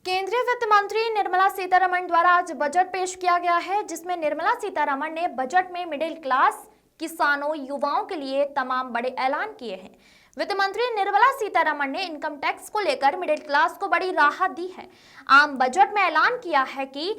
केंद्रीय वित्त मंत्री निर्मला सीतारमण द्वारा आज बजट पेश किया गया है, जिसमें निर्मला सीतारमण ने बजट में मिडिल क्लास, किसानों, युवाओं के लिए तमाम बड़े ऐलान किए हैं। वित्त मंत्री निर्मला सीतारमण ने इनकम टैक्स को लेकर मिडिल क्लास को बड़ी राहत दी है। आम बजट में ऐलान किया है कि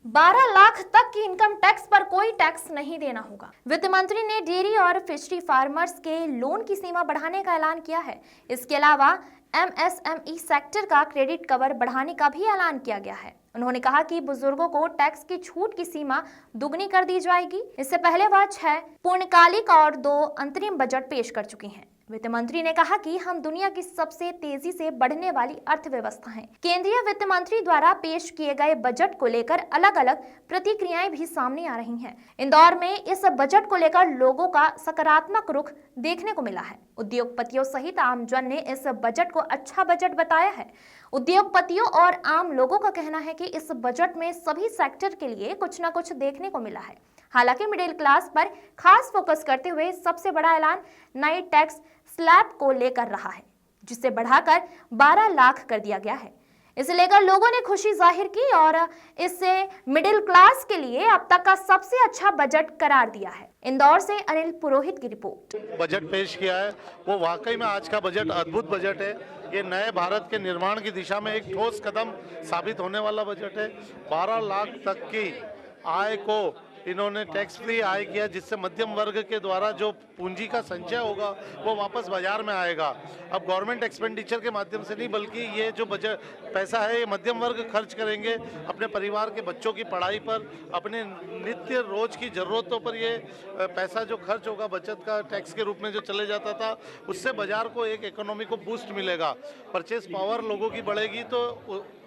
12 लाख तक की इनकम टैक्स पर कोई टैक्स नहीं देना होगा। वित्त मंत्री ने डेयरी और फिशरी फार्मर्स के लोन की सीमा बढ़ाने का ऐलान किया है। इसके अलावा एमएसएमई सेक्टर का क्रेडिट कवर बढ़ाने का भी ऐलान किया गया है। उन्होंने कहा कि बुजुर्गों को टैक्स की छूट की सीमा दुगनी कर दी जाएगी। इससे पहले वह 6 पूर्णकालिक और 2 अंतरिम बजट पेश कर चुकी हैं। वित्त मंत्री ने कहा कि हम दुनिया की सबसे तेजी से बढ़ने वाली अर्थव्यवस्था हैं। केंद्रीय वित्त मंत्री द्वारा पेश किए गए बजट को लेकर अलग अलग प्रतिक्रियाएं भी सामने आ रही हैं। इंदौर में इस बजट को लेकर लोगों का सकारात्मक रुख देखने को मिला है। उद्योगपतियों सहित आमजन ने इस बजट को अच्छा बजट बताया है। उद्योगपतियों और आम लोगों का कहना है कि इस बजट में सभी सेक्टर के लिए कुछ न कुछ देखने को मिला है। हालांकि मिडिल क्लास पर खास फोकस करते हुए सबसे बड़ा ऐलान नई टैक्स स्लैब को लेकर रहा है, जिसे बढ़ाकर 12 लाख कर दिया गया है। इसे लेकर लोगों ने खुशी जाहिर की और इससे मिडिल क्लास के लिए अब तक का सबसे अच्छा बजट करार दिया है। इंदौर से अनिल पुरोहित की रिपोर्ट। बजट पेश किया है वो वाकई में आज का बजट अद्भुत बजट है। ये नए भारत के निर्माण की दिशा में एक ठोस कदम साबित होने वाला बजट है। 12 लाख तक की आय को इन्होंने टैक्स फ्री आय किया, जिससे मध्यम वर्ग के द्वारा जो पूंजी का संचय होगा वो वापस बाजार में आएगा। अब गवर्नमेंट एक्सपेंडिचर के माध्यम से नहीं, बल्कि ये जो बजट पैसा है ये मध्यम वर्ग खर्च करेंगे अपने परिवार के बच्चों की पढ़ाई पर, अपने नित्य रोज की ज़रूरतों पर। ये पैसा जो खर्च होगा बचत का टैक्स के रूप में जो चले जाता था, उससे बाजार को एक इकोनॉमी को बूस्ट मिलेगा। परचेस पावर लोगों की बढ़ेगी तो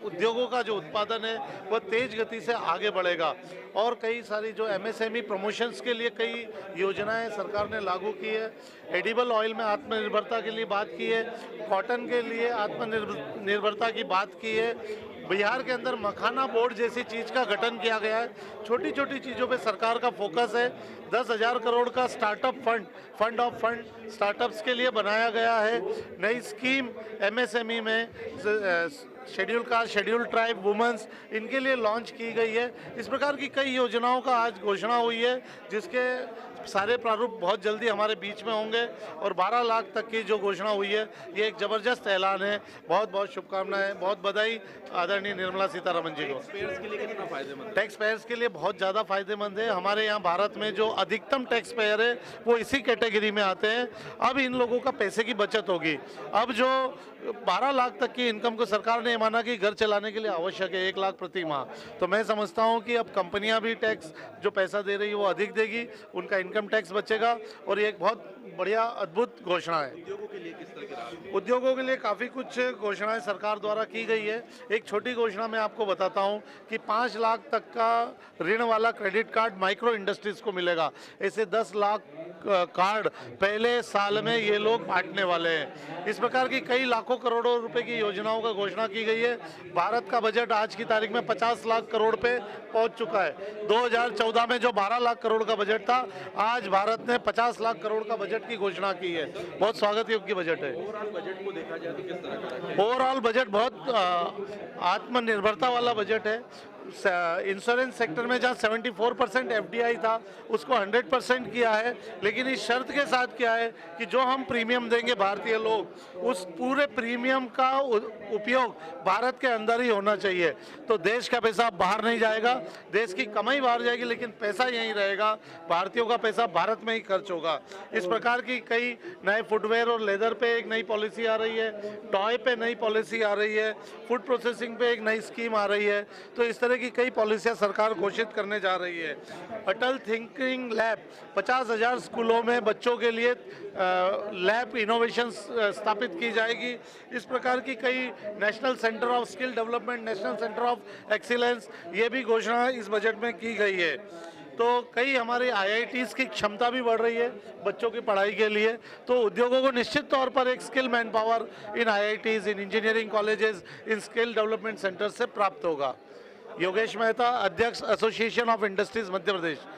उद्योगों का जो उत्पादन है वह तेज गति से आगे बढ़ेगा। और कई सारी जो एमएसएमई प्रमोशंस के लिए कई योजनाएं सरकार ने लागू की है। एडिबल ऑयल में आत्मनिर्भरता के लिए बात की है, कॉटन के लिए आत्मनिर्भरता की बात की है। बिहार के अंदर मखाना बोर्ड जैसी चीज़ का गठन किया गया है। छोटी छोटी चीज़ों पे सरकार का फोकस है। 10,000 करोड़ का startup fund of fund startups के लिए बनाया गया है। नई स्कीम एमएसएमई में schedule caste, schedule tribe, womens, इनके लिए लॉन्च की गई है। इस प्रकार की कई योजनाओं का आज घोषणा हुई है, जिसके सारे प्रारूप बहुत जल्दी हमारे बीच में होंगे। और 12 लाख तक की जो घोषणा हुई है ये एक ज़बरदस्त ऐलान है। बहुत बहुत शुभकामनाएं, बहुत बधाई आदरणीय निर्मला सीतारमण जी को। टैक्स पेयर्स के लिए कितना फायदेमंद? टैक्स पेयर्स के लिए बहुत ज़्यादा फायदेमंद है। हमारे यहाँ भारत में जो अधिकतम टैक्स पेयर है वो इसी कैटेगरी में आते हैं। अब इन लोगों का पैसे की बचत होगी। अब जो 12 लाख तक की इनकम को सरकार ने माना कि घर चलाने के लिए आवश्यक है 1 लाख प्रति माह, तो मैं समझता हूँ कि अब कंपनियां भी टैक्स जो पैसा दे रही है वो अधिक देगी, उनका इनकम टैक्स बचेगा। और ये एक बहुत बढ़िया अद्भुत घोषणा है। उद्योगों के लिए किस तरह की राहत? उद्योगों के लिए काफ़ी कुछ घोषणाएं सरकार द्वारा की गई है। एक छोटी घोषणा मैं आपको बताता हूं कि 5 लाख तक का ऋण वाला क्रेडिट कार्ड माइक्रो इंडस्ट्रीज को मिलेगा। ऐसे 10 लाख कार्ड पहले साल में ये लोग बांटने वाले हैं। इस प्रकार की कई लाखों करोड़ों रुपए की योजनाओं का घोषणा की गई है। भारत का बजट आज की तारीख में 50 लाख करोड़ पे पहुंच चुका है। 2014 में जो 12 लाख करोड़ का बजट था, आज भारत ने 50 लाख करोड़ का बजट की घोषणा की है। बहुत स्वागत योग्य बजट है। ओवरऑल बजट को देखा जाए तो किस तरह का है? ओवरऑल बजट बहुत आत्मनिर्भरता वाला बजट है। इंश्योरेंस सेक्टर में जहाँ 74% एफडीआई था उसको 100% किया है, लेकिन इस शर्त के साथ किया है कि जो हम प्रीमियम देंगे भारतीय लोग, उस पूरे प्रीमियम का उपयोग भारत के अंदर ही होना चाहिए। तो देश का पैसा बाहर नहीं जाएगा, देश की कमाई बाहर जाएगी, लेकिन पैसा यहीं रहेगा। भारतीयों का पैसा भारत में ही खर्च होगा। इस प्रकार की कई नए फुटवेयर और लेदर पे एक नई पॉलिसी आ रही है, टॉय पे नई पॉलिसी आ रही है, फूड प्रोसेसिंग पे एक नई स्कीम आ रही है। तो इस तरह की कई पॉलिसियां सरकार घोषित करने जा रही है। अटल थिंकिंग लैब 50,000 स्कूलों में बच्चों के लिए लैब इनोवेशन स्थापित की जाएगी। इस प्रकार की कई national centre of skill development, national centre of excellence, ये भी घोषणा इस बजट में की गई है। तो कई हमारे आईआईटीज़ की क्षमता भी बढ़ रही है बच्चों की पढ़ाई के लिए। तो उद्योगों को निश्चित तौर पर एक skill man power in IITs, in engineering colleges, in skill development centre से प्राप्त होगा। योगेश मेहता, अध्यक्ष association of industries Madhya Pradesh.